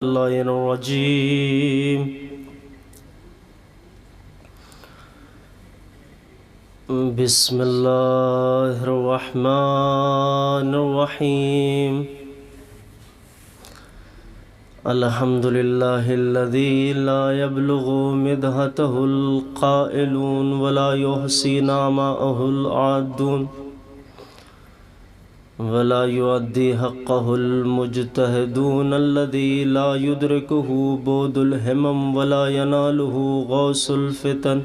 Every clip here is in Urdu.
الله الرجيم بسم الله الرحمن الرحيم الحمد لله الذي لا يبلغ مدحته القائلون ولا يحصي نعماءه العادون ولا يؤدي حقه المجتهدون الذي لا يدركه بعد الهمم ولا يناله غوث الفتن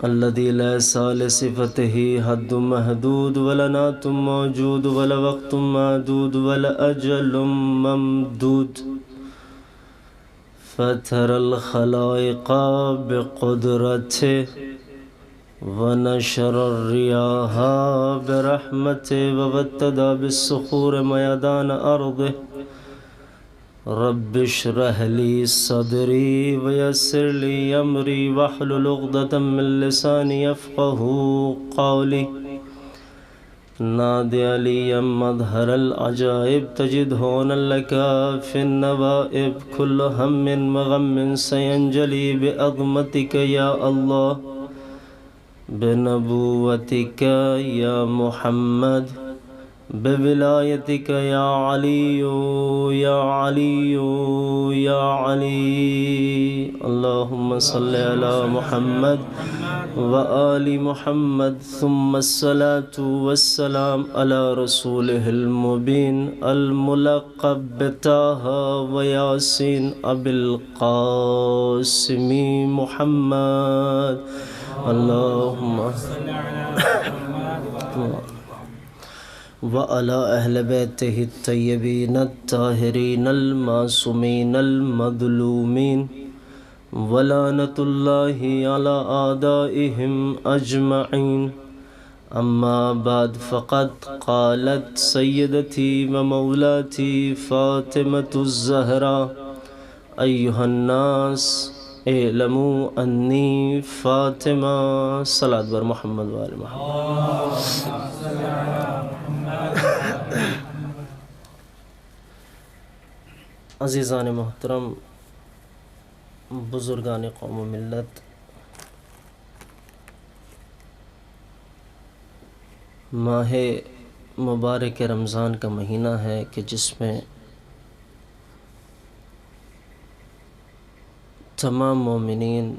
الذي ليس لصفته حد محدود ولا نعت موجود ولا وقت معدود ولا أجل ممدود فطر الخلائق بقدرته ونشر الرياح برحمته وابتدى بالصخور ميدان أرضه رب اشرح لي صدري ويسر لي أمري واحلل عقدة من لساني يفقهوا قولي نادي علي مظهر العجائب تجد هونا لك في النوائب كل هم وغم سينجلي بعظمتك يا الله بنبوتك يا محمد بولایتک یا علی یا علی یا علی اللہم صلی علی محمد وآل محمد ثم الصلاة والسلام علی رسولہ المبین الملقب بطہ ویاسین ابی القاسم محمد اللہم وعلى أهل بيته الطيبين الطاهرين المعصومين المظلومين ولعنة الله على أعدائهم أجمعين أما بعد فقد قالت سيدتي ومولاتي فاطمة الزهراء أيها الناس اعلموا أني فاطمة صلاة بر محمد وآل محمد عزیزان محترم، بزرگان قوم و ملت، ماہ مبارک رمضان کا مہینہ ہے کہ جس میں تمام مومنین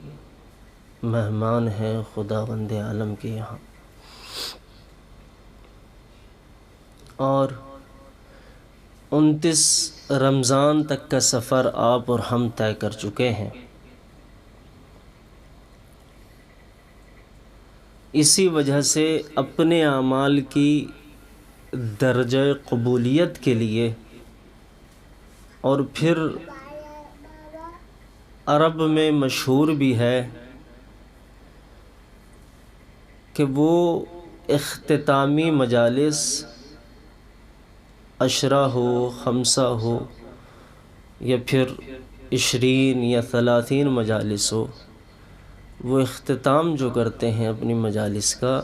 مہمان ہیں خداوند عالم کے یہاں، اور 29 رمضان تک کا سفر آپ اور ہم طے کر چکے ہیں۔ اسی وجہ سے اپنے اعمال کی درجہ قبولیت کے لیے، اور پھر عرب میں مشہور بھی ہے کہ وہ اختتامی مجالس عشرہ ہو، خمسہ ہو، یا پھر 20 یا 30 مجالس ہو، وہ اختتام جو کرتے ہیں اپنی مجالس کا،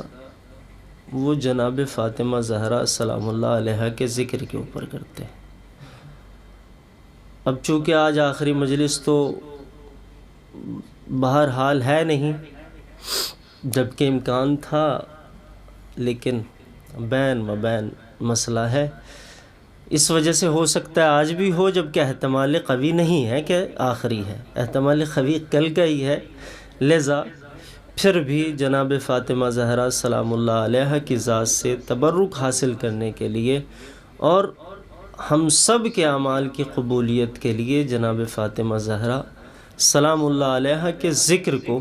وہ جناب فاطمہ زہرا سلام اللہ علیہا کے ذکر کے اوپر کرتے ہیں۔ اب چونکہ آج آخری مجلس تو بہرحال ہے نہیں، جبکہ امکان تھا، لیکن بین و بین مسئلہ ہے، اس وجہ سے ہو سکتا ہے آج بھی ہو، جبکہ احتمال قوی نہیں ہے کہ آخری ہے، احتمال قوی کل کا ہی ہے، لہذا پھر بھی جناب فاطمہ زہرا سلام اللہ علیہا کی ذات سے تبرک حاصل کرنے کے لیے اور ہم سب کے اعمال کی قبولیت کے لیے جناب فاطمہ زہرا سلام اللہ علیہا کے ذکر کو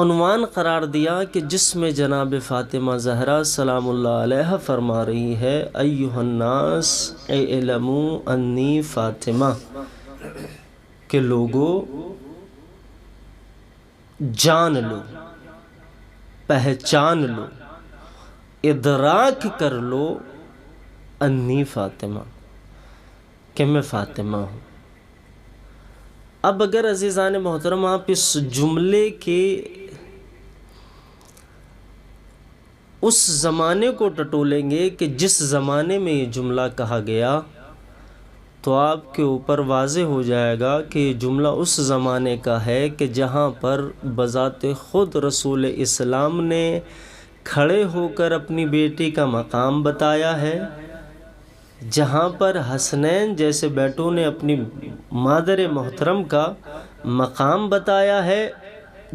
عنوان قرار دیا کہ جس میں جناب فاطمہ زہرا سلام اللہ علیہا فرما رہی ہے ایھا الناس اعلموا انی فاطمہ، کہ لوگو جان لو، پہچان لو، ادراک کر لو انی فاطمہ، کہ میں فاطمہ ہوں۔ اب اگر عزیزان محترم آپ اس جملے کے اس زمانے کو ٹٹولیں گے کہ جس زمانے میں یہ جملہ کہا گیا، تو آپ کے اوپر واضح ہو جائے گا کہ یہ جملہ اس زمانے کا ہے کہ جہاں پر بذات خود رسول اسلام نے کھڑے ہو کر اپنی بیٹی کا مقام بتایا ہے، جہاں پر حسنین جیسے بیٹوں نے اپنی مادر محترم کا مقام بتایا ہے۔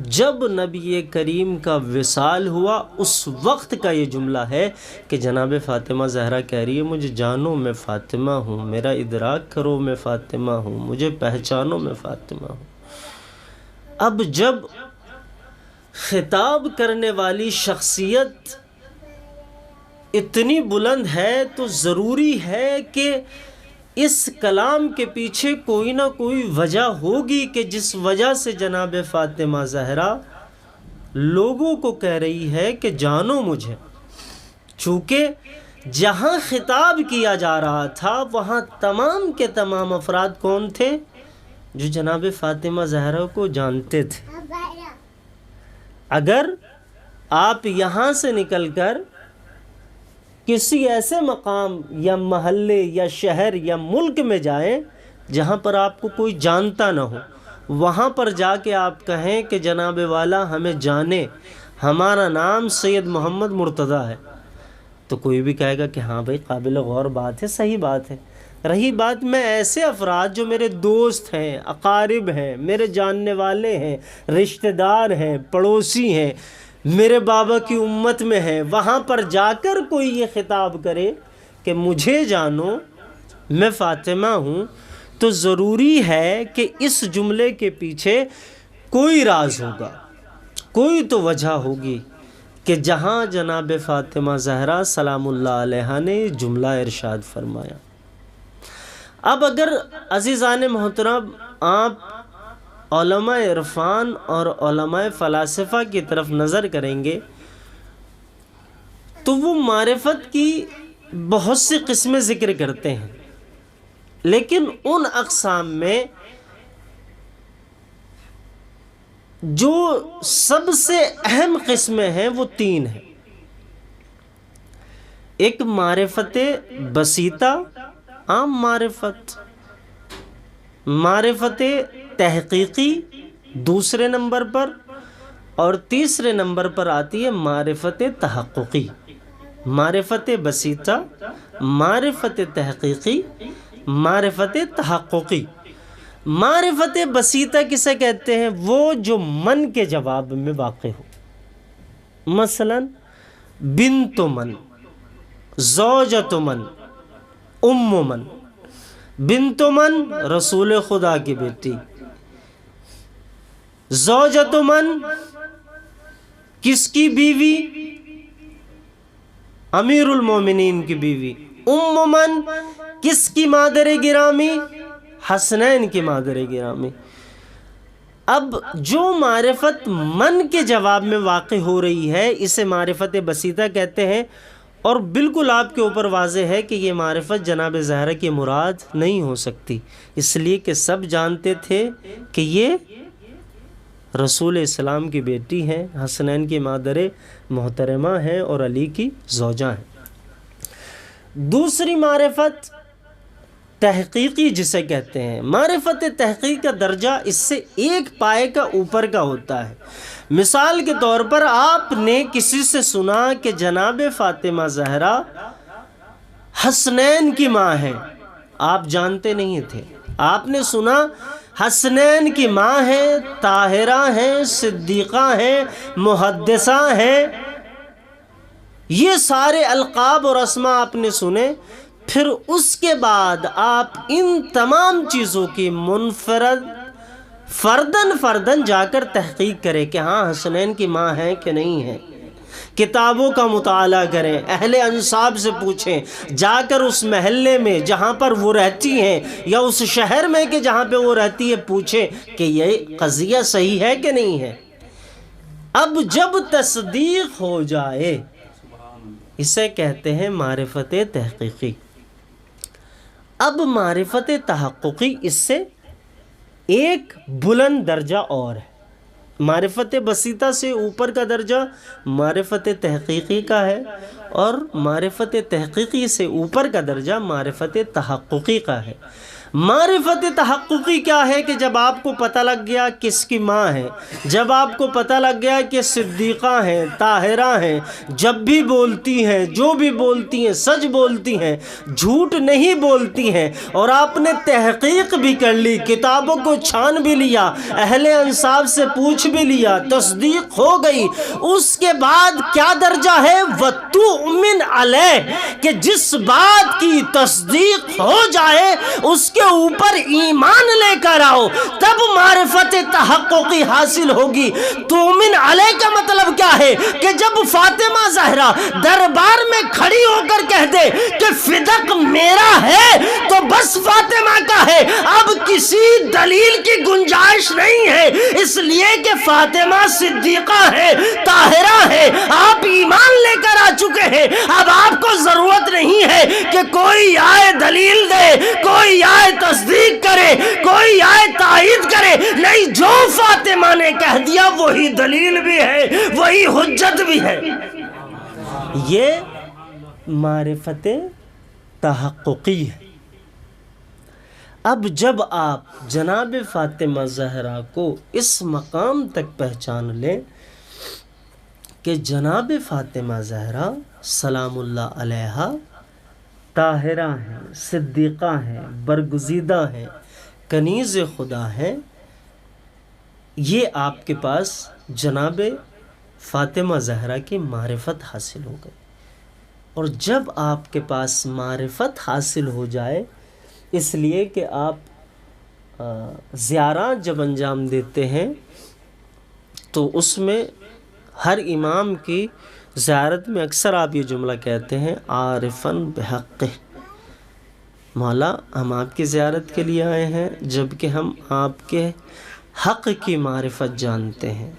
جب نبی کریم کا وصال ہوا اس وقت کا یہ جملہ ہے کہ جناب فاطمہ زہرا کہہ رہی ہے مجھے جانو میں فاطمہ ہوں، میرا ادراک کرو میں فاطمہ ہوں، مجھے پہچانو میں فاطمہ ہوں۔ اب جب خطاب کرنے والی شخصیت اتنی بلند ہے تو ضروری ہے کہ اس کلام کے پیچھے کوئی نہ کوئی وجہ ہوگی کہ جس وجہ سے جناب فاطمہ زہرا لوگوں کو کہہ رہی ہے کہ جانو مجھے، چونکہ جہاں خطاب کیا جا رہا تھا وہاں تمام کے تمام افراد کون تھے؟ جو جناب فاطمہ زہرا کو جانتے تھے۔ اگر آپ یہاں سے نکل کر کسی ایسے مقام یا محلے یا شہر یا ملک میں جائیں جہاں پر آپ کو کوئی جانتا نہ ہو، وہاں پر جا کے آپ کہیں کہ جناب والا ہمیں جانے، ہمارا نام سید محمد مرتضیٰ ہے، تو کوئی بھی کہے گا کہ ہاں بھائی قابل غور بات ہے، صحیح بات ہے۔ رہی بات میں ایسے افراد جو میرے دوست ہیں، اقارب ہیں، میرے جاننے والے ہیں، رشتہ دار ہیں، پڑوسی ہیں، میرے بابا کی امت میں ہیں، وہاں پر جا کر کوئی یہ خطاب کرے کہ مجھے جانو میں فاطمہ ہوں، تو ضروری ہے کہ اس جملے کے پیچھے کوئی راز ہوگا، کوئی تو وجہ ہوگی کہ جہاں جناب فاطمہ زہرا سلام اللہ علیہا نے جملہ ارشاد فرمایا۔ اب اگر عزیزان محترم آپ علماء عرفان اور علماء فلاسفہ کی طرف نظر کریں گے تو وہ معرفت کی بہت سی قسمیں ذکر کرتے ہیں، لیکن ان اقسام میں جو سب سے اہم قسمیں ہیں وہ تین ہیں۔ ایک معرفت بسیطہ، عام معرفت، معرفت تحقیقی دوسرے نمبر پر، اور تیسرے نمبر پر آتی ہے معرفت تحققی۔ معرفت بسیطہ، معرفت تحقیقی، معرفت تحققی۔ معرفت بسیطہ کسے کہتے ہیں؟ وہ جو من کے جواب میں واقع ہو، مثلا بنت من، زوجۃ من، ام من۔ بنت من رسول خدا کی بیٹی، زوجۃ من کس کی بیوی؟ امیر المومنین کی بیوی۔ ام من کس کی مادر گرامی؟ حسنین کی مادر گرامی۔ اب جو معرفت من کے جواب میں واقع ہو رہی ہے اسے معرفت بسیطہ کہتے ہیں، اور بالکل آپ کے اوپر واضح ہے کہ یہ معرفت جناب زہرا کی مراد نہیں ہو سکتی، اس لیے کہ سب جانتے تھے کہ یہ رسول اسلام کی بیٹی ہیں، حسنین کی مادر محترمہ ہیں اور علی کی زوجہ ہیں۔ دوسری معرفت تحقیقی جسے کہتے ہیں، معرفت تحقیق کا درجہ اس سے ایک پائے کا اوپر کا ہوتا ہے۔ مثال کے طور پر آپ نے کسی سے سنا کہ جناب فاطمہ زہرا حسنین کی ماں ہیں، آپ جانتے نہیں تھے، آپ نے سنا حسنین کی ماں ہیں، طاہرہ ہیں، صدیقہ ہیں، محدثہ ہیں، یہ سارے القاب اور اسماء آپ نے سنے، پھر اس کے بعد آپ ان تمام چیزوں کی منفرد فردن جا کر تحقیق کریں کہ ہاں حسنین کی ماں ہیں کہ نہیں ہیں، کتابوں کا مطالعہ کریں، اہل انساب سے پوچھیں، جا کر اس محلے میں جہاں پر وہ رہتی ہیں یا اس شہر میں کہ جہاں پہ وہ رہتی ہے پوچھیں کہ یہ قضیہ صحیح ہے کہ نہیں ہے۔ اب جب تصدیق ہو جائے اسے کہتے ہیں معرفت تحقیقی۔ اب معرفت تحققی اس سے ایک بلند درجہ اور ہے۔ معرفت بسیطہ سے اوپر کا درجہ معرفت تحقیقی کا ہے، اور معرفت تحقیقی سے اوپر کا درجہ معرفت تحققی کا ہے۔ معرفت تحققی کیا ہے کہ جب آپ کو پتہ لگ گیا کس کی ماں ہے، جب آپ کو پتہ لگ گیا کہ صدیقہ ہیں، طاہرہ ہیں، جب بھی بولتی ہیں، جو بھی بولتی ہیں سچ بولتی ہیں، جھوٹ نہیں بولتی ہیں، اور آپ نے تحقیق بھی کر لی، کتابوں کو چھان بھی لیا، اہل انصاف سے پوچھ بھی لیا، تصدیق ہو گئی، اس کے بعد کیا درجہ ہے؟ وَتُؤْمِنْ عَلَيْهِ، کہ جس بات کی تصدیق ہو جائے اس کے اوپر ایمان لے کر آؤ، تب معرفت تحققی حاصل ہوگی۔ تؤمن علیہ کا مطلب کیا ہے؟ کہ جب فاطمہ زہرا دربار میں کھڑی ہو کر کہہ دے کہ فدق میرا ہے تو بس فاطمہ کا ہے، اب کسی دلیل کی گنجائش نہیں ہے، اس لیے کہ فاطمہ صدیقہ ہے، طاہرہ ہے، آپ ایمان لے کر آ چکے ہیں، اب آپ کو ضرورت نہیں ہے کہ کوئی آئے دلیل دے، کوئی آئے تصدیق کرے، کوئی آئے تائید کرے، نہیں، جو فاطمہ نے کہہ دیا وہی دلیل بھی ہے، وہی حجت بھی ہے۔ یہ معرفت تحققی ہے۔ اب جب آپ جناب فاطمہ زہرا کو اس مقام تک پہچان لیں کہ جناب فاطمہ زہرا سلام اللہ علیہا طاہرہ ہیں، صدیقہ ہیں، برگزیدہ ہیں، کنیز خدا ہیں، یہ آپ کے پاس جناب فاطمہ زہرا کی معرفت حاصل ہو گئی۔ اور جب آپ کے پاس معرفت حاصل ہو جائے، اس لیے کہ آپ زیارات جب انجام دیتے ہیں تو اس میں ہر امام کی زیارت میں اکثر آپ یہ جملہ کہتے ہیں عارفاً بحق، مولا ہم آپ کی زیارت کے لیے آئے ہیں جبکہ ہم آپ کے حق کی معرفت جانتے ہیں،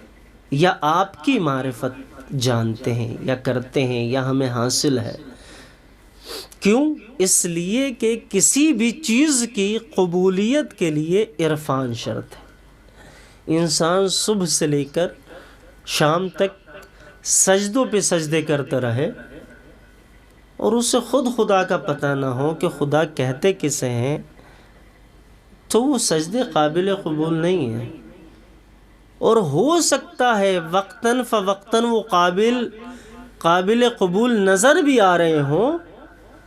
یا آپ کی معرفت جانتے ہیں یا کرتے ہیں یا ہمیں حاصل ہے۔ کیوں؟ اس لیے کہ کسی بھی چیز کی قبولیت کے لیے عرفان شرط ہے۔ انسان صبح سے لے کر شام تک سجدوں پہ سجدے کرتا رہے اور اسے خود خدا کا پتہ نہ ہو کہ خدا کہتے کسے ہیں، تو وہ سجدے قابل قبول نہیں ہیں۔ اور ہو سکتا ہے وقتاً فوقتاً وہ قابل قبول نظر بھی آ رہے ہوں،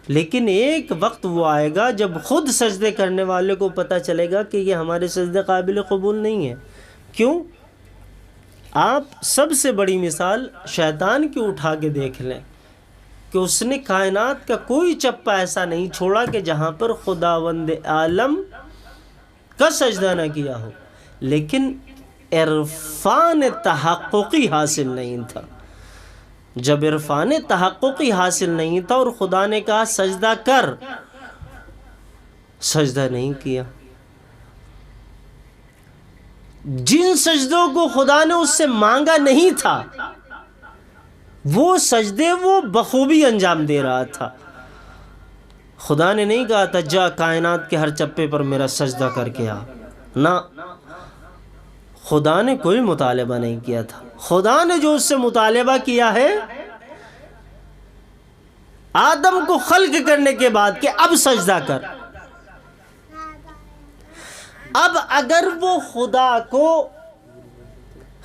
لیکن ایک وقت وہ آئے گا جب خود سجدے کرنے والے کو پتہ چلے گا کہ یہ ہمارے سجدے قابل قبول نہیں ہیں۔ کیوں؟ آپ سب سے بڑی مثال شیطان کی اٹھا کے دیکھ لیں کہ اس نے کائنات کا کوئی چپا ایسا نہیں چھوڑا کہ جہاں پر خداوند عالم کا سجدہ نہ کیا ہو، لیکن عرفان تحققی حاصل نہیں تھا۔ جب عرفان تحققی حاصل نہیں تھا اور خدا نے کہا سجدہ کر، سجدہ نہیں کیا۔ جن سجدوں کو خدا نے اس سے مانگا نہیں تھا وہ سجدے وہ بخوبی انجام دے رہا تھا۔ خدا نے نہیں کہا تھا جا کائنات کے ہر چپے پر میرا سجدہ کر کے آ، نہ، خدا نے کوئی مطالبہ نہیں کیا تھا۔ خدا نے جو اس سے مطالبہ کیا ہے آدم کو خلق کرنے کے بعد کہ اب سجدہ کر، اب اگر وہ خدا کو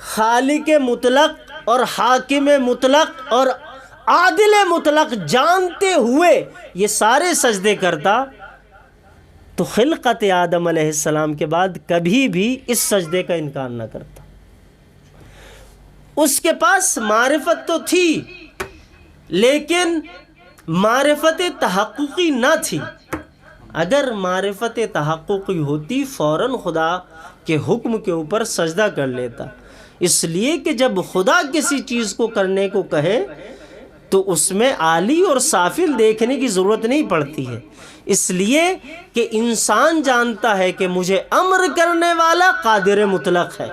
خالق مطلق اور حاکم مطلق اور عادل مطلق جانتے ہوئے یہ سارے سجدے کرتا تو خلقت آدم علیہ السلام کے بعد کبھی بھی اس سجدے کا انکار نہ کرتا۔ اس کے پاس معرفت تو تھی لیکن معرفت تحققی نہ تھی۔ اگر معرفت تحققی ہوتی فوراً خدا کے حکم کے اوپر سجدہ کر لیتا، اس لیے کہ جب خدا کسی چیز کو کرنے کو کہے تو اس میں عالی اور سافل دیکھنے کی ضرورت نہیں پڑتی ہے، اس لیے کہ انسان جانتا ہے کہ مجھے امر کرنے والا قادر مطلق ہے۔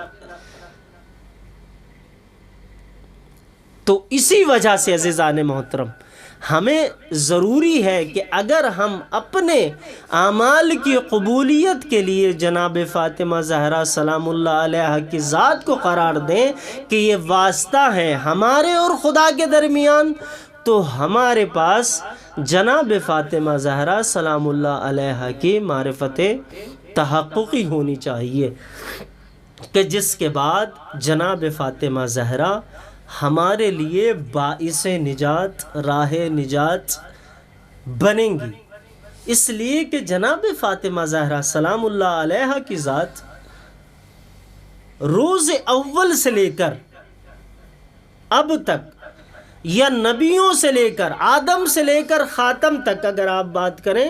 تو اسی وجہ سے عزیزان محترم ہمیں ضروری ہے کہ اگر ہم اپنے اعمال کی قبولیت کے لیے جناب فاطمہ زہرا سلام اللہ علیہا کی ذات کو قرار دیں کہ یہ واسطہ ہے ہمارے اور خدا کے درمیان، تو ہمارے پاس جناب فاطمہ زہرا سلام اللہ علیہا کی معرفت تحققی ہونی چاہیے، کہ جس کے بعد جناب فاطمہ زہرا ہمارے لیے باعث نجات، راہ نجات بنیں گی۔ اس لیے کہ جناب فاطمہ زہرا سلام اللہ علیہا کی ذات روز اول سے لے کر اب تک، یا نبیوں سے لے کر آدم سے لے کر خاتم تک اگر آپ بات کریں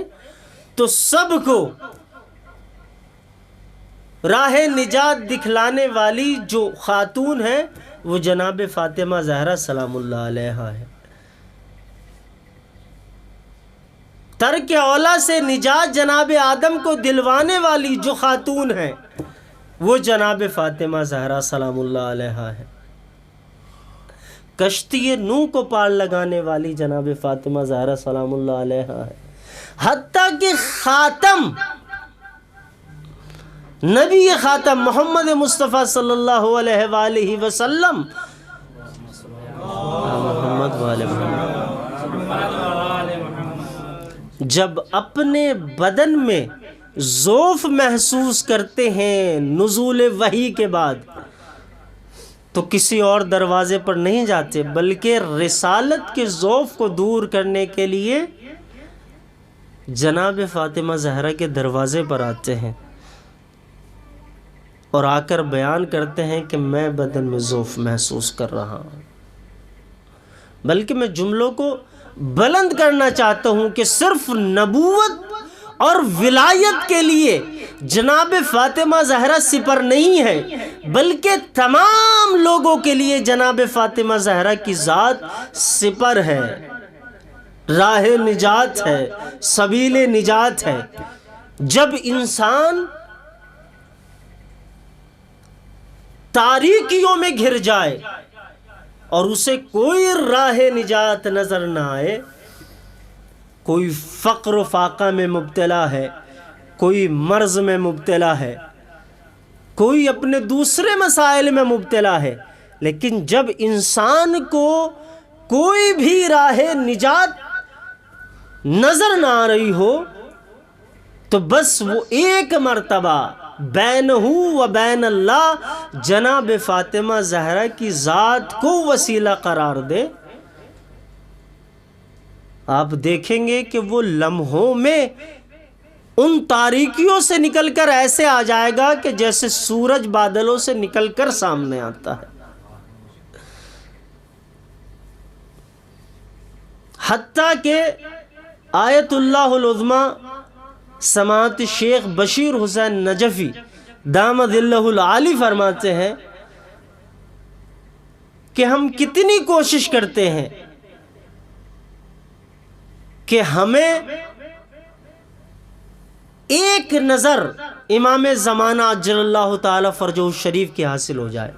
تو سب کو راہ نجات دکھلانے والی جو خاتون ہے وہ جناب فاطمہ زہرا سلام اللہ علیہا ہے۔ ترک اولا سے نجات جناب آدم کو دلوانے والی جو خاتون ہے وہ جناب فاطمہ زہرا سلام اللہ علیہا ہے۔ کشتی نوح کو پار لگانے والی جناب فاطمہ زہرا سلام اللہ علیہا ہے۔ حتیٰ کہ خاتم، نبی خاتم محمد مصطفیٰ صلی اللہ علیہ وآلہ وسلم، محمد والے محمد، جب اپنے بدن میں ضعف محسوس کرتے ہیں نزول وحی کے بعد تو کسی اور دروازے پر نہیں جاتے، بلکہ رسالت کے ضعف کو دور کرنے کے لیے جناب فاطمہ زہرا کے دروازے پر آتے ہیں اور آ کر بیان کرتے ہیں کہ میں بدن میں ضعف محسوس کر رہا ہوں۔ بلکہ میں جملوں کو بلند کرنا چاہتا ہوں کہ صرف نبوت اور ولایت کے لیے جناب فاطمہ زہرا سپر نہیں ہے، بلکہ تمام لوگوں کے لیے جناب فاطمہ زہرا کی ذات سپر ہے، راہ نجات ہے، سبیل نجات ہے۔ جب انسان تاریکیوں میں گھر جائے اور اسے کوئی راہ نجات نظر نہ آئے، کوئی فقر و فاقہ میں مبتلا ہے، کوئی مرض میں مبتلا ہے، کوئی اپنے دوسرے مسائل میں مبتلا ہے، لیکن جب انسان کو کوئی بھی راہ نجات نظر نہ آ رہی ہو تو بس وہ ایک مرتبہ بینہ و بین اللہ جناب فاطمہ زہرا کی ذات کو وسیلہ قرار دے، آپ دیکھیں گے کہ وہ لمحوں میں ان تاریکیوں سے نکل کر ایسے آ جائے گا کہ جیسے سورج بادلوں سے نکل کر سامنے آتا ہے۔ حتیٰ کہ آیت اللہ العظمیٰ سماعت شیخ بشیر حسین نجفی دامد اللہ العالی فرماتے ہیں کہ ہم کتنی کوشش کرتے ہیں کہ ہمیں ایک نظر امام زمانہ عجل اللہ تعالی فرجہ الشریف کی حاصل ہو جائے،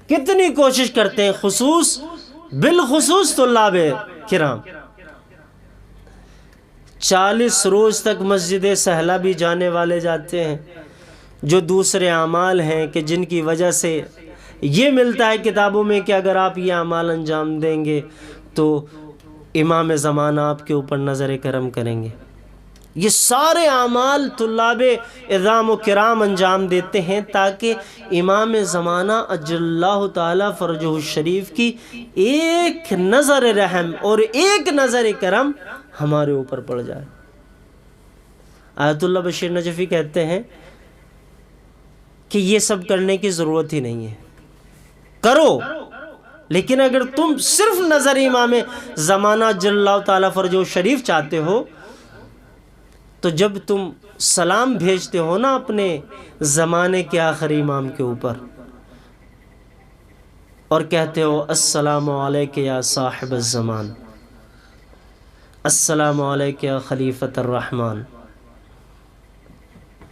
کتنی کوشش کرتے ہیں، بالخصوص طلاب کرام 40 روز تک مسجد سہلا بھی جانے والے جاتے ہیں، جو دوسرے اعمال ہیں کہ جن کی وجہ سے یہ ملتا ہے کتابوں میں کہ اگر آپ یہ اعمال انجام دیں گے تو امام زمانہ آپ کے اوپر نظر کرم کریں گے۔ یہ سارے اعمال طلاب اعظام و کرام انجام دیتے ہیں تاکہ امام زمانہ عجل اللہ تعالی فرجہ الشریف کی ایک نظر رحم اور ایک نظر کرم ہمارے اوپر پڑ جائے۔ آیت اللہ بشیر نجفی کہتے ہیں کہ یہ سب کرنے کی ضرورت ہی نہیں ہے، کرو، لیکن اگر تم صرف نظر امام زمانہ عجل اللہ تعالی فرجہ الشریف چاہتے ہو تو جب تم سلام بھیجتے ہو نا اپنے زمانے کے آخری امام کے اوپر اور کہتے ہو السلام علیک یا صاحب الزمان، السلام علیک یا خلیفۃ الرحمن،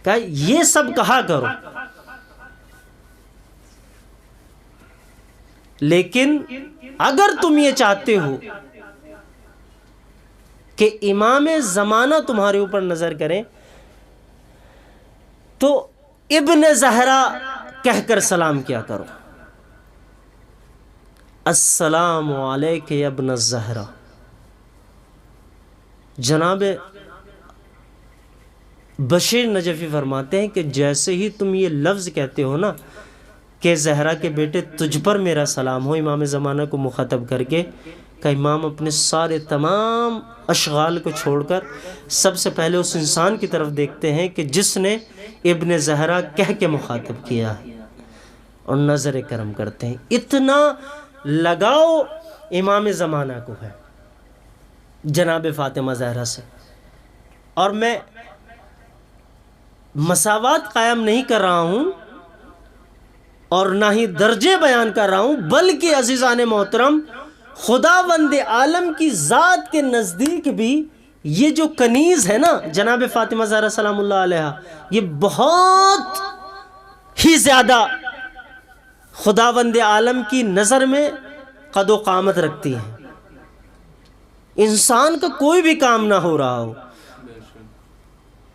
کہ یہ سب کہا کرو، لیکن اگر تم یہ چاہتے ہو کہ امام زمانہ تمہارے اوپر نظر کریں تو ابن زہرا کہہ کر سلام کیا کرو، السلام علیک یا ابن الزہرا۔ جناب بشیر نجفی فرماتے ہیں کہ جیسے ہی تم یہ لفظ کہتے ہو نا کہ زہرا کے بیٹے تجھ پر میرا سلام ہو، امام زمانہ کو مخاطب کر کے، کہ امام اپنے سارے تمام اشغال کو چھوڑ کر سب سے پہلے اس انسان کی طرف دیکھتے ہیں کہ جس نے ابن زہرا کہہ کے مخاطب کیا ہے، اور نظر کرم کرتے ہیں۔ اتنا لگاؤ امام زمانہ کو ہے جناب فاطمہ زہرا سے۔ اور میں مساوات قائم نہیں کر رہا ہوں اور نہ ہی درجے بیان کر رہا ہوں، بلکہ عزیزان محترم خداوند عالم کی ذات کے نزدیک بھی یہ جو کنیز ہے نا جناب فاطمہ زہرا سلام اللہ علیہا، یہ بہت ہی زیادہ خداوند عالم کی نظر میں قد و قامت رکھتی ہیں۔ انسان کا کوئی بھی کام نہ ہو رہا ہو،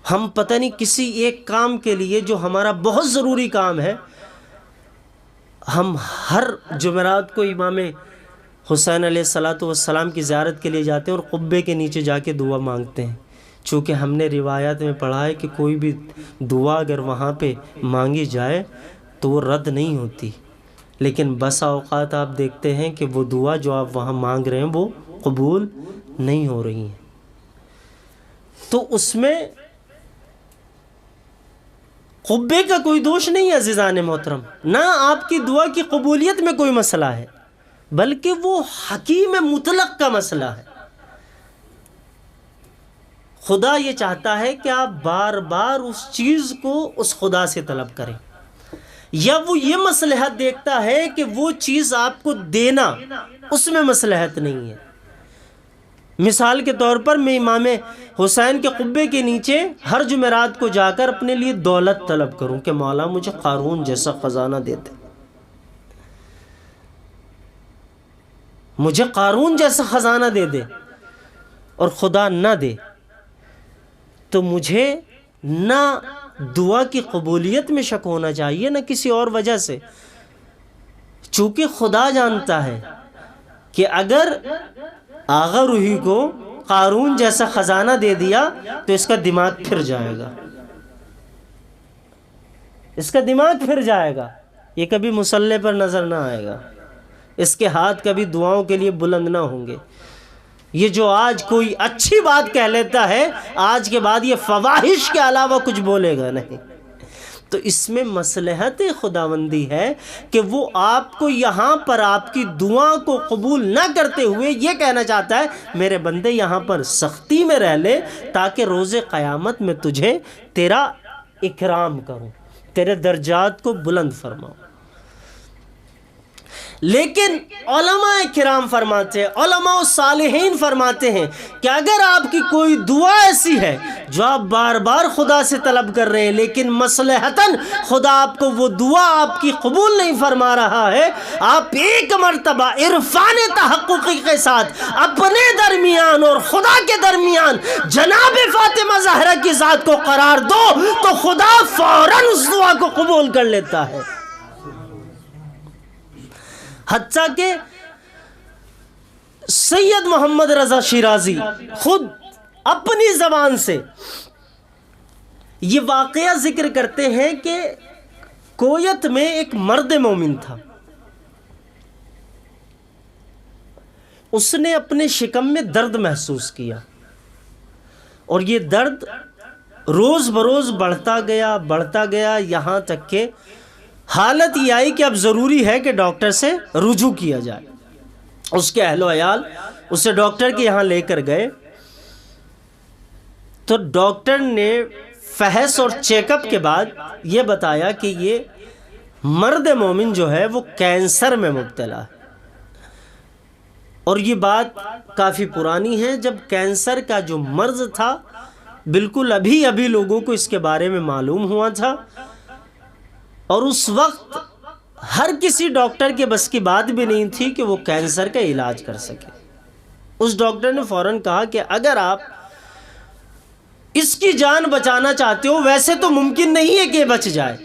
ہم پتہ نہیں کسی ایک کام کے لیے جو ہمارا بہت ضروری کام ہے، ہم ہر جمعرات کو امام حسین علیہ السلام کی زیارت کے لیے جاتے ہیں اور قبے کے نیچے جا کے دعا مانگتے ہیں، چونکہ ہم نے روایات میں پڑھا ہے کہ کوئی بھی دعا اگر وہاں پہ مانگی جائے تو وہ رد نہیں ہوتی، لیکن بسا اوقات آپ دیکھتے ہیں کہ وہ دعا جو آپ وہاں مانگ رہے ہیں وہ قبول نہیں ہو رہی ہیں۔ تو اس میں قبے کا کوئی دوش نہیں ہے عزیزان محترم، نہ آپ کی دعا کی قبولیت میں کوئی مسئلہ ہے، بلکہ وہ حکیم مطلق کا مسئلہ ہے۔ خدا یہ چاہتا ہے کہ آپ بار بار اس چیز کو اس خدا سے طلب کریں، یا وہ یہ مصلحت دیکھتا ہے کہ وہ چیز آپ کو دینا اس میں مصلحت نہیں ہے۔ مثال کے طور پر میں امام حسین کے قبے کے نیچے ہر جمعرات کو جا کر اپنے لیے دولت طلب کروں کہ مولا مجھے قارون جیسا خزانہ دے دے، مجھے قارون جیسا خزانہ دے دے، اور خدا نہ دے تو مجھے نہ دعا کی قبولیت میں شک ہونا چاہیے نہ کسی اور وجہ سے، چونکہ خدا جانتا ہے کہ اگر آغا روحی کو قارون جیسا خزانہ دے دیا تو اس کا دماغ پھر جائے گا، اس کا دماغ پھر جائے گا، یہ کبھی مصلے پر نظر نہ آئے گا، اس کے ہاتھ کبھی دعاؤں کے لیے بلند نہ ہوں گے۔ یہ جو آج کوئی اچھی بات کہہ لیتا ہے، آج کے بعد یہ فواحش کے علاوہ کچھ بولے گا نہیں۔ تو اس میں مصلحت خداوندی ہے کہ وہ آپ کو یہاں پر آپ کی دعا کو قبول نہ کرتے ہوئے یہ کہنا چاہتا ہے میرے بندے یہاں پر سختی میں رہ لے تاکہ روز قیامت میں تجھے تیرا اکرام کروں، تیرے درجات کو بلند فرماؤں۔ لیکن علماء کرام فرماتے ہیں، علماء صالحین فرماتے ہیں کہ اگر آپ کی کوئی دعا ایسی ہے جو آپ بار بار خدا سے طلب کر رہے ہیں لیکن مصلحتاً خدا آپ کو وہ دعا آپ کی قبول نہیں فرما رہا ہے، آپ ایک مرتبہ عرفان تحققی کے ساتھ اپنے درمیان اور خدا کے درمیان جناب فاطمہ زہرا کی ذات کو قرار دو تو خدا فوراً اس دعا کو قبول کر لیتا ہے۔ حتیٰ کہ سید محمد رضا شیرازی خود اپنی زبان سے یہ واقعہ ذکر کرتے ہیں کہ کویت میں ایک مرد مومن تھا، اس نے اپنے شکم میں درد محسوس کیا اور یہ درد روز بروز بڑھتا گیا یہاں تک کہ حالت یہ آئی کہ اب ضروری ہے کہ ڈاکٹر سے رجوع کیا جائے۔ اس کے اہل و عیال اسے ڈاکٹر کے یہاں لے کر گئے تو ڈاکٹر نے فحص اور چیک اپ کے بعد یہ بتایا کہ یہ مرد مومن جو ہے وہ کینسر میں مبتلا ہے، اور یہ بات کافی پرانی ہے جب کینسر کا جو مرض تھا بالکل ابھی لوگوں کو اس کے بارے میں معلوم ہوا تھا، اور اس وقت ہر کسی ڈاکٹر کے بس کی بات بھی نہیں تھی کہ وہ کینسر کا علاج کر سکے۔ اس ڈاکٹر نے فوراً کہا کہ اگر آپ اس کی جان بچانا چاہتے ہو، ویسے تو ممکن نہیں ہے کہ بچ جائے،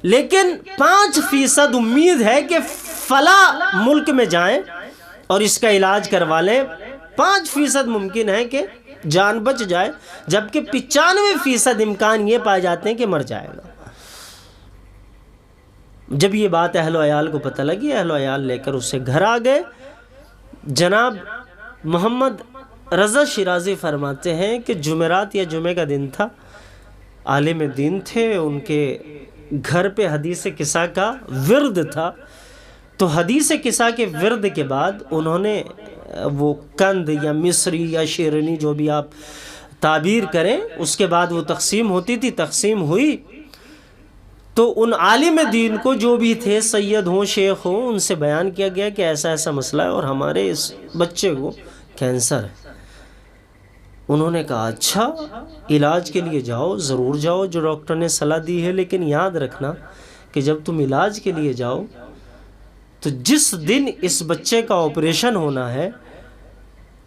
لیکن 5% امید ہے کہ فلاں ملک میں جائیں اور اس کا علاج کروا لیں، 5% ممکن ہے کہ جان بچ جائے، جبکہ 95% امکان یہ پائے جاتے ہیں کہ مر جائے گا۔ جب یہ بات اہل و عیال کو پتہ لگی، اہل و عیال لے کر اسے گھر آ گئے۔ جناب محمد رضا شیرازی فرماتے ہیں کہ جمعرات یا جمعہ کا دن تھا، عالم دین تھے، ان کے گھر پہ حدیث قصہ کا ورد تھا، تو حدیث قصہ کے ورد کے بعد انہوں نے وہ کند یا مصری یا شیرنی جو بھی آپ تعبیر کریں، اس کے بعد وہ تقسیم ہوتی تھی، تقسیم ہوئی تو ان عالم دین کو جو بھی تھے، سید ہوں شیخ ہوں، ان سے بیان کیا گیا کہ ایسا ایسا مسئلہ ہے اور ہمارے اس بچے کو کینسر ہے۔ انہوں نے کہا اچھا، علاج کے لیے جاؤ، ضرور جاؤ جو ڈاکٹر نے صلاح دی ہے، لیکن یاد رکھنا کہ جب تم علاج کے لیے جاؤ تو جس دن اس بچے کا آپریشن ہونا ہے،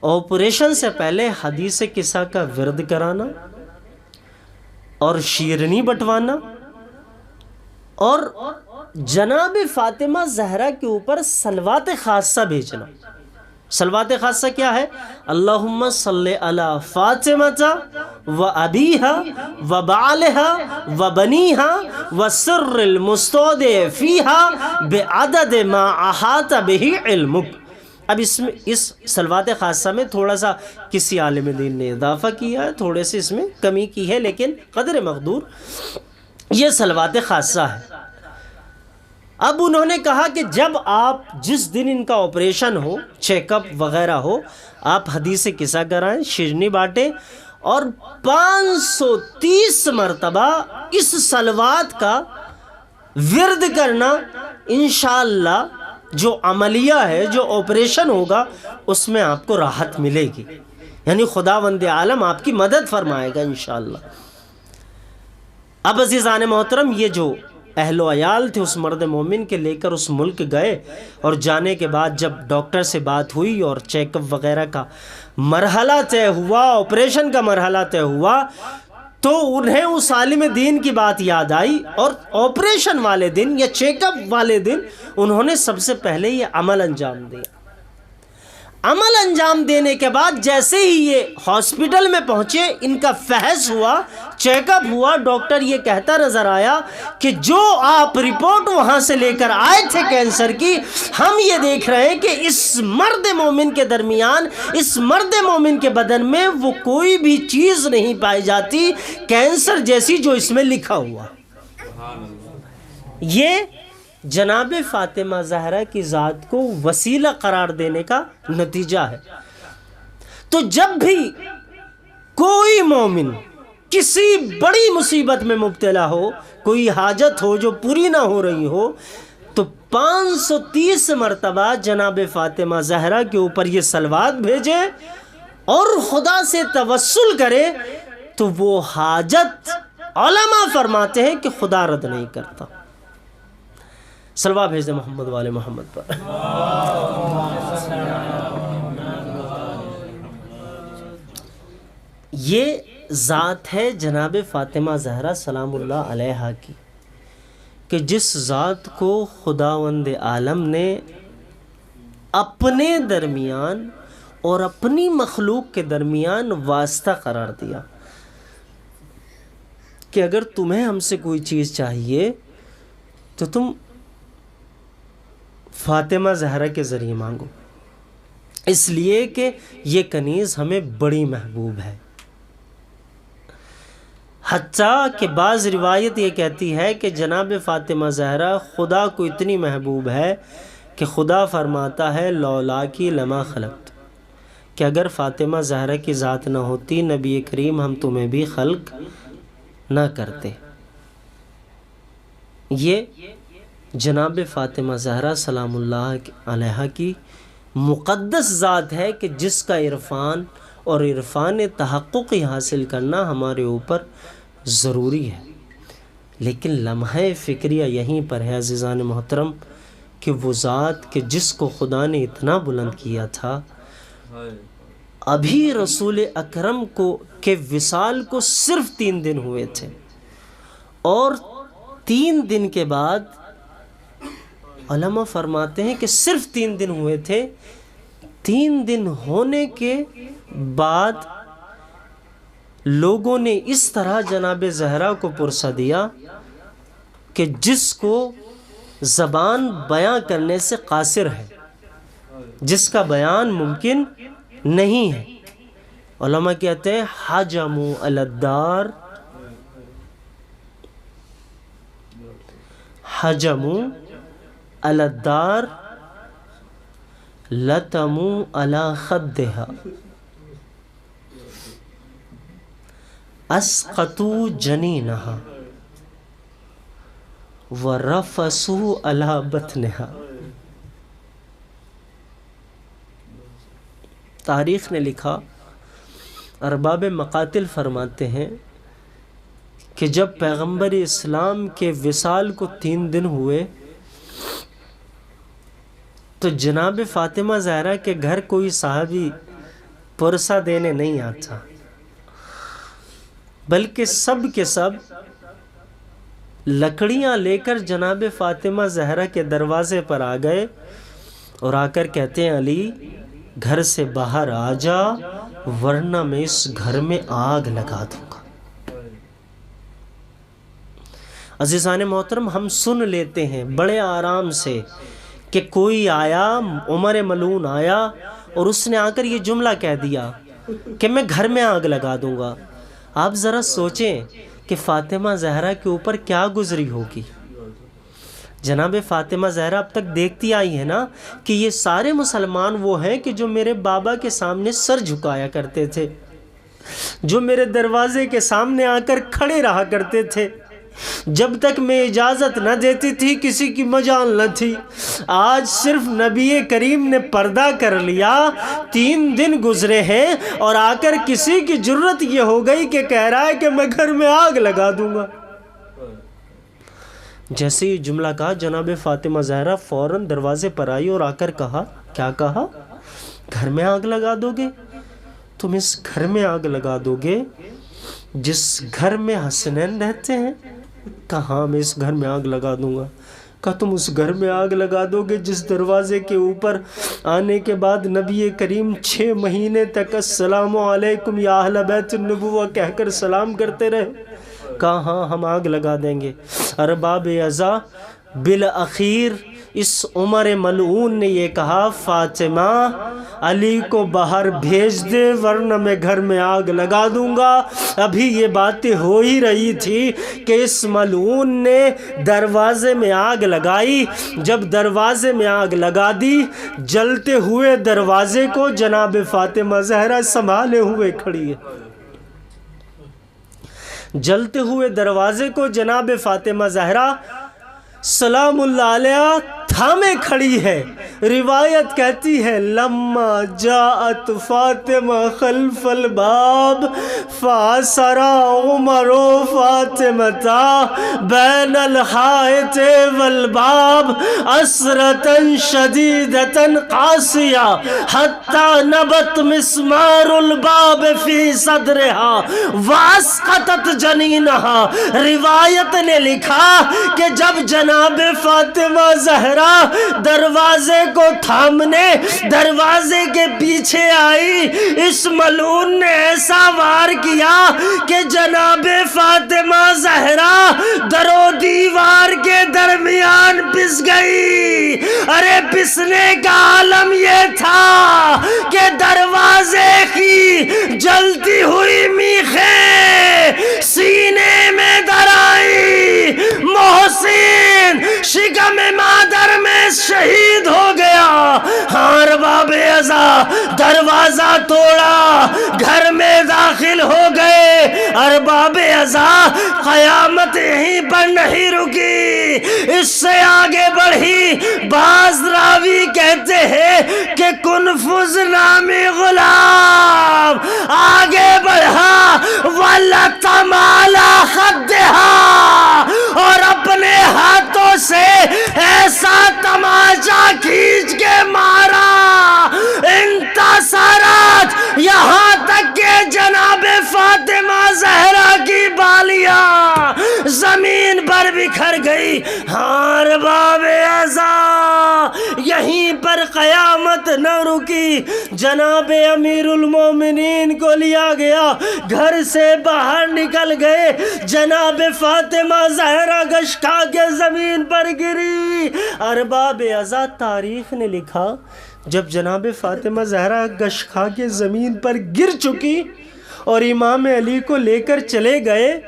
آپریشن سے پہلے حدیث قصہ کا ورد کرانا اور شیرنی بٹوانا اور جناب فاطمہ زہرا کے اوپر صلوات خاصہ بھیجنا۔ صلوات خاصہ کیا ہے؟ اللہم صلی علی فاطمہ و ابیہا و بعلہا و بنیہا و سر المستودع فیہا بعدد ما احاط بہ علمک۔ اب اس صلوات خاصہ میں تھوڑا سا کسی عالم دین نے اضافہ کیا ہے، تھوڑے سے اس میں کمی کی ہے، لیکن قدر مقدور یہ صلوات خاصہ ہے۔ اب انہوں نے کہا کہ جب آپ جس دن ان کا آپریشن ہو، چیک اپ وغیرہ ہو، آپ حدیث قصہ کرائیں، شیرنی بانٹیں اور 530 مرتبہ اس صلوات کا ورد کرنا، انشاءاللہ جو عملیہ ہے، جو آپریشن ہوگا، اس میں آپ کو راحت ملے گی، یعنی خداوند عالم آپ کی مدد فرمائے گا انشاءاللہ۔ اب عزیزان محترم، یہ جو اہل و عیال تھے اس مرد مومن کے لے کر اس ملک گئے، اور جانے کے بعد جب ڈاکٹر سے بات ہوئی اور چیک اپ وغیرہ کا مرحلہ طے ہوا، آپریشن کا مرحلہ طے ہوا، تو انہیں اس عالم دین کی بات یاد آئی، اور آپریشن والے دن یا چیک اپ والے دن انہوں نے سب سے پہلے یہ عمل انجام دیا۔ عمل انجام دینے کے بعد جیسے ہی یہ ہاسپٹل میں پہنچے، ان کا فحص ہوا، چیک اپ ہوا، ڈاکٹر یہ کہتا نظر آیا کہ جو آپ رپورٹ وہاں سے لے کر آئے تھے کینسر کی، ہم یہ دیکھ رہے ہیں کہ اس مرد مومن کے درمیان، اس مرد مومن کے بدن میں وہ کوئی بھی چیز نہیں پائی جاتی کینسر جیسی جو اس میں لکھا ہوا۔ یہ جناب فاطمہ زہرا کی ذات کو وسیلہ قرار دینے کا نتیجہ ہے۔ تو جب بھی کوئی مومن کسی بڑی مصیبت میں مبتلا ہو، کوئی حاجت ہو جو پوری نہ ہو رہی ہو، تو 530 مرتبہ جناب فاطمہ زہرا کے اوپر یہ صلوات بھیجے اور خدا سے توسل کرے، تو وہ حاجت علماء فرماتے ہیں کہ خدا رد نہیں کرتا۔ صلوات بھیج دیں محمد والے محمد پر۔ یہ ذات ہے جناب فاطمہ زہرا سلام اللہ علیہا کی، کہ جس ذات کو خداوند عالم نے اپنے درمیان اور اپنی مخلوق کے درمیان واسطہ قرار دیا کہ اگر تمہیں ہم سے کوئی چیز چاہیے تو تم فاطمہ زہرا کے ذریعے مانگو، اس لیے کہ یہ کنیز ہمیں بڑی محبوب ہے۔ حتیٰ کہ بعض روایت یہ کہتی ہے کہ جناب فاطمہ زہرا خدا کو اتنی محبوب ہے کہ خدا فرماتا ہے لولا کی لما خلقت، کہ اگر فاطمہ زہرا کی ذات نہ ہوتی نبی کریم ہم تمہیں بھی خلق نہ کرتے۔ یہ جناب فاطمہ زہرا سلام اللہ علیہا کی مقدس ذات ہے کہ جس کا عرفان اور عرفان تحققی حاصل کرنا ہمارے اوپر ضروری ہے۔ لیکن لمحہ فکریہ یہیں پر ہے عزیزان محترم کہ وہ ذات کہ جس کو خدا نے اتنا بلند کیا تھا، ابھی رسول اکرم کے وصال کو صرف 3 دن ہوئے تھے، اور 3 دن کے بعد علماء فرماتے ہیں کہ صرف 3 دن ہوئے تھے، 3 دن ہونے کے بعد لوگوں نے اس طرح جناب زہرا کو پرسہ دیا کہ جس کو زبان بیان کرنے سے قاصر ہے، جس کا بیان ممکن نہیں ہے۔ علماء کہتے ہیں حجموا علی الدار، حجموا علی الدار لتموا علی خدها اسقطوا جنینها ورفسوا علی بطنها۔ تاریخ نے لکھا، ارباب مقاتل فرماتے ہیں کہ جب پیغمبر اسلام کے وصال کو 3 دن ہوئے تو جناب فاطمہ زہرا کے گھر کوئی صحابی پرسہ دینے نہیں آتا، بلکہ سب کے سب لکڑیاں لے کر جناب فاطمہ زہرا کے دروازے پر آ گئے اور آ کر کہتے ہیں علی گھر سے باہر آ جا ورنہ میں اس گھر میں آگ لگا دوں گا۔ عزیزان محترم، ہم سن لیتے ہیں بڑے آرام سے کہ کوئی آیا، عمر ملعون آیا اور اس نے آ کر یہ جملہ کہہ دیا کہ میں گھر میں آگ لگا دوں گا۔ آپ ذرا سوچیں کہ فاطمہ زہرا کے اوپر کیا گزری ہوگی۔ جناب فاطمہ زہرا اب تک دیکھتی آئی ہے نا کہ یہ سارے مسلمان وہ ہیں کہ جو میرے بابا کے سامنے سر جھکایا کرتے تھے، جو میرے دروازے کے سامنے آ کر کھڑے رہا کرتے تھے، جب تک میں اجازت نہ دیتی تھی کسی کی مجال نہ تھی۔ آج صرف نبی کریم نے پردہ کر لیا، 3 دن گزرے ہیں اور آ کر کسی کی جرت یہ ہو گئی کہ کہہ رہا ہے کہ میں گھر میں آگ لگا دوں گا۔ جیسے یہ جملہ کہا، جناب فاطمہ زہرا فوراً دروازے پر آئی اور آ کر کہا، کیا کہا؟ گھر میں آگ لگا دو گے؟ تم اس گھر میں آگ لگا دو گے جس گھر میں حسنین رہتے ہیں؟ کہاں میں اس گھر میں آگ لگا دوں گا۔ کہا تم اس گھر میں آگ لگا دو گے جس دروازے کے اوپر آنے کے بعد نبی کریم 6 مہینے تک السلام علیکم یا اہل بیت النبوہ کہہ کر سلام کرتے رہے؟ کہا ہاں ہم آگ لگا دیں گے۔ ارباب اعضاء، بالآخر اس عمر ملعون نے یہ کہا فاطمہ علی کو باہر بھیج دے ورنہ میں گھر میں آگ لگا دوں گا۔ ابھی یہ باتیں ہو ہی رہی تھی کہ اس ملعون نے دروازے میں آگ لگائی۔ جب دروازے میں آگ لگا دی، جلتے ہوئے دروازے کو جناب فاطمہ زہرا سنبھالے ہوئے کھڑی ہے۔ جلتے ہوئے دروازے کو جناب فاطمہ زہرا سلام اللہ علیہ تھامے کھڑی ہے۔ روایت کہتی ہے لما جاءت فاطمہ خلف الباب فاسرا عمر فاطمتا بین الحائط والباب اسرتا شدیدتا قاسیہ حتی نبت مسمار الباب فی صدرها واسقطت جنینہا۔ روایت نے لکھا کہ جب جناب فاطمہ زہرا دروازے کو تھامنے دروازے کے پیچھے آئی، اس ملعون نے ایسا وار کیا کہ جناب فاطمہ زہرا در و دیوار کے درمیان پس گئی۔ ارے پسنے کا عالم یہ تھا کہ دروازے کی جلتی ہوئی میخیں سینے میں در آئی۔ محسن شکم مادر میں شہید ہو گیا۔ ارباب اعضاء دروازہ توڑا، گھر میں داخل ہو گئے۔ ارباب اعضاء قیامت یہیں پر نہیں رکی، اس سے آگے بڑھی۔ بعض راوی کہتے ہیں کہ کنفذ نامی غلام آگے بڑھا وَلَتَمَ عَلَى خَدِّهَا، اور اپنے ہاتھوں سے ایسا تماچا کھینچ کے مارا۔ انتصارت، یہ گئی. ہار باب ازا یہیں پر قیامت نہ رکی. جناب امیر المومنین کو لیا گیا, گھر سے باہر نکل گئے. جناب فاطمہ زہرا گش کھا کے زمین پر گری. ارباب ازا تاریخ نے لکھا جب جناب فاطمہ زہرا گش کھا کے زمین پر گر چکی اور امام علی کو لے کر چلے گئے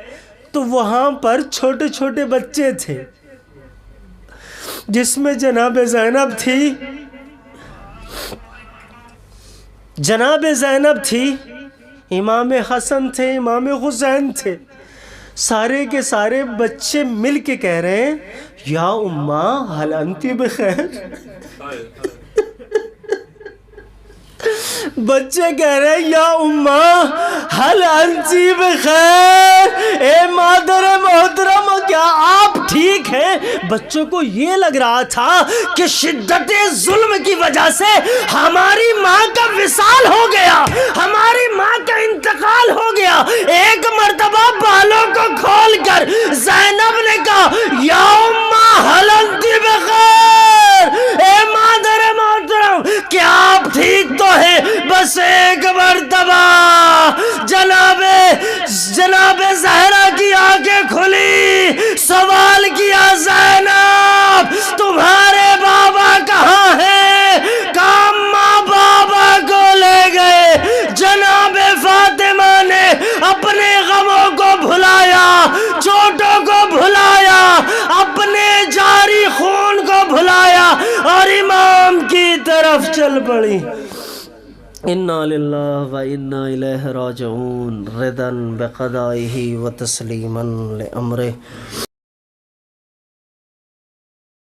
تو وہاں پر چھوٹے چھوٹے بچے تھے, جس میں جناب زینب تھی, جناب زینب تھی, امام حسن تھے, امام حسین تھے. سارے کے سارے بچے مل کے کہہ رہے ہیں یا اماں حل انتی بخیر. بچے کہہ رہے ہیں یا اماں حل انتی بخیر, اے مادر محترم کیا آپ ٹھیک ہیں؟ بچوں کو یہ لگ رہا تھا کہ شدت ظلم کی وجہ سے ہماری ماں کا وصال ہو گیا, ہماری ماں کا انتقال ہو گیا. ایک مرتبہ بالوں کو کھول کر زینب نے کہا یا اماں حل انتی بخیر, اے مادر محترم کیا آپ ٹھیک تو ہیں؟ بس ایک مرتبہ جناب زہرا کی آنکھیں کھلی, سوال کیا زینب تمہارے بابا کہاں ہیں؟ کہاں بابا کو لے گئے. جناب فاطمہ نے اپنے غموں کو بھلایا, چوٹوں کو بھلایا, اپنے جاری خون کو بھلایا اور امام کی طرف چل پڑی. انا للہ و انا الیہ راجعون, رضا بقضائہ و تسلیما لامرہ.